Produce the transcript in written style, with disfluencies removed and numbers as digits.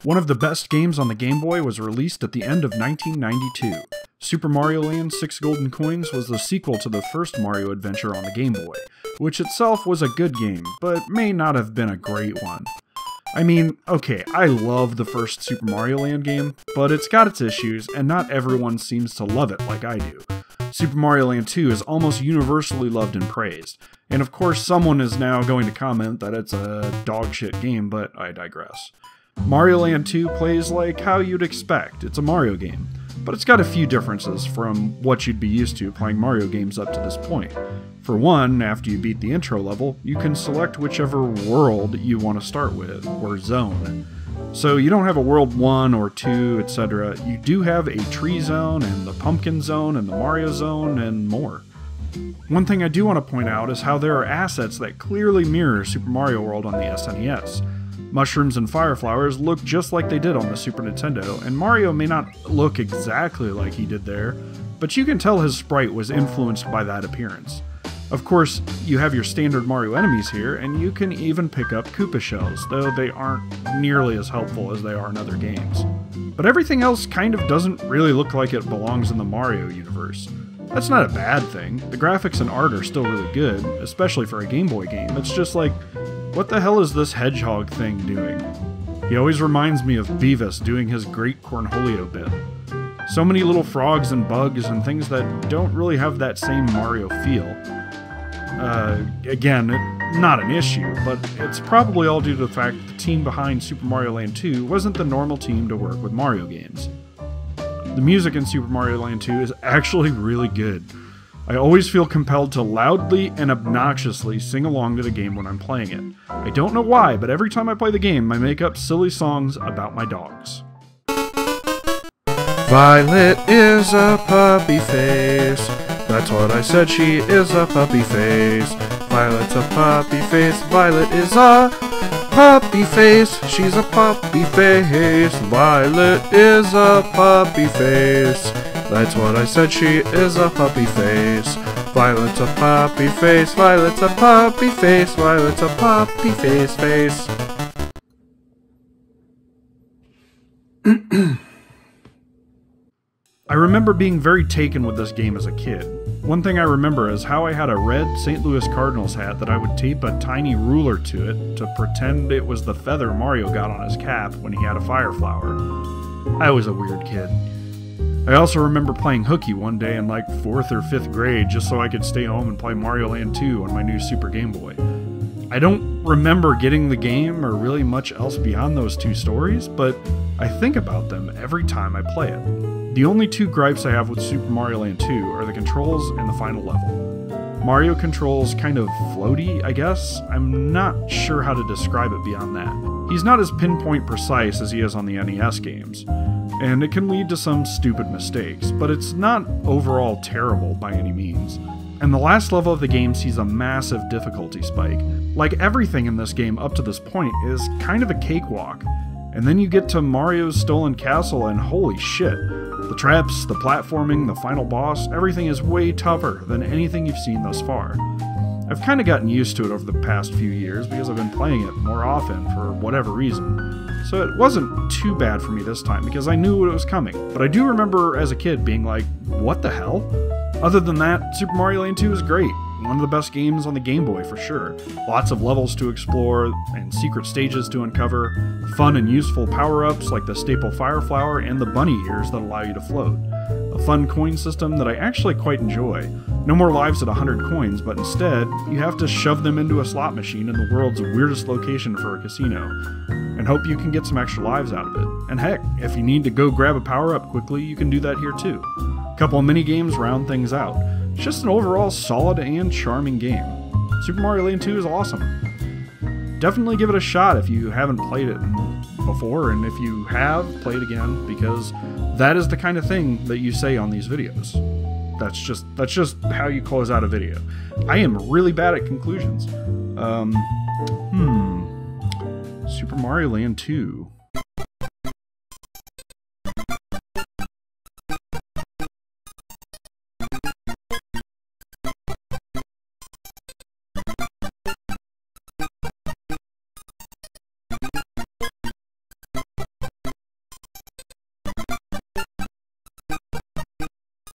One of the best games on the Game Boy was released at the end of 1992. Super Mario Land 6 Golden Coins was the sequel to the first Mario adventure on the Game Boy, which itself was a good game, but may not have been a great one. I mean, okay, I love the first Super Mario Land game, but it's got its issues, and not everyone seems to love it like I do. Super Mario Land 2 is almost universally loved and praised, and of course someone is now going to comment that it's a dogshit game, but I digress. Mario Land 2 plays like how you'd expect. It's a Mario game, but it's got a few differences from what you'd be used to playing Mario games up to this point. For one, after you beat the intro level, you can select whichever world you want to start with, or zone. So you don't have a world 1 or 2, etc. You do have a tree zone, and the pumpkin zone, and the Mario zone, and more. One thing I do want to point out is how there are assets that clearly mirror Super Mario World on the SNES. Mushrooms and fire flowers look just like they did on the Super Nintendo, and Mario may not look exactly like he did there, but you can tell his sprite was influenced by that appearance. Of course, you have your standard Mario enemies here, and you can even pick up Koopa shells, though they aren't nearly as helpful as they are in other games. But everything else kind of doesn't really look like it belongs in the Mario universe. That's not a bad thing. The graphics and art are still really good, especially for a Game Boy game. It's just like, what the hell is this hedgehog thing doing? He always reminds me of Beavis doing his great Cornholio bit. So many little frogs and bugs and things that don't really have that same Mario feel. Again, not an issue, but it's probably all due to the fact that the team behind Super Mario Land 2 wasn't the normal team to work with Mario games. The music in Super Mario Land 2 is actually really good. I always feel compelled to loudly and obnoxiously sing along to the game when I'm playing it. I don't know why, but every time I play the game, I make up silly songs about my dogs. Violet is a puppy face. That's what I said, she is a puppy face. Violet's a puppy face. Violet is a puppy face. She's a puppy face. Violet is a puppy face. That's what I said, she is a puppy face. Violet's a puppy face. Violet's a puppy face. Violet's a puppy face. I remember being very taken with this game as a kid. One thing I remember is how I had a red St. Louis Cardinals hat that I would tape a tiny ruler to it to pretend it was the feather Mario got on his cap when he had a fire flower. I was a weird kid. I also remember playing hooky one day in like 4th or 5th grade just so I could stay home and play Mario Land 2 on my new Super Game Boy. I don't remember getting the game or really much else beyond those two stories, but I think about them every time I play it. The only two gripes I have with Super Mario Land 2 are the controls and the final level. Mario controls kind of floaty, I guess. I'm not sure how to describe it beyond that. He's not as pinpoint precise as he is on the NES games, and it can lead to some stupid mistakes, but it's not overall terrible by any means. And the last level of the game sees a massive difficulty spike. Like everything in this game up to this point is kind of a cakewalk, and then you get to Mario's Stolen Castle and holy shit. The traps, the platforming, the final boss, everything is way tougher than anything you've seen thus far. I've kind of gotten used to it over the past few years because I've been playing it more often for whatever reason. So it wasn't too bad for me this time because I knew it was coming. But I do remember as a kid being like, what the hell? Other than that, Super Mario Land 2 is great. One of the best games on the Game Boy for sure. Lots of levels to explore and secret stages to uncover. Fun and useful power-ups like the staple fire flower and the bunny ears that allow you to float. A fun coin system that I actually quite enjoy. No more lives at 100 coins, but instead, you have to shove them into a slot machine in the world's weirdest location for a casino, and hope you can get some extra lives out of it. And heck, if you need to go grab a power-up quickly, you can do that here too. A couple of mini-games round things out. It's just an overall solid and charming game. Super Mario Land 2 is awesome. Definitely give it a shot if you haven't played it before, and if you have, play it again, because that is the kind of thing that you say on these videos. That's just how you close out a video. I am really bad at conclusions. Super Mario Land 2.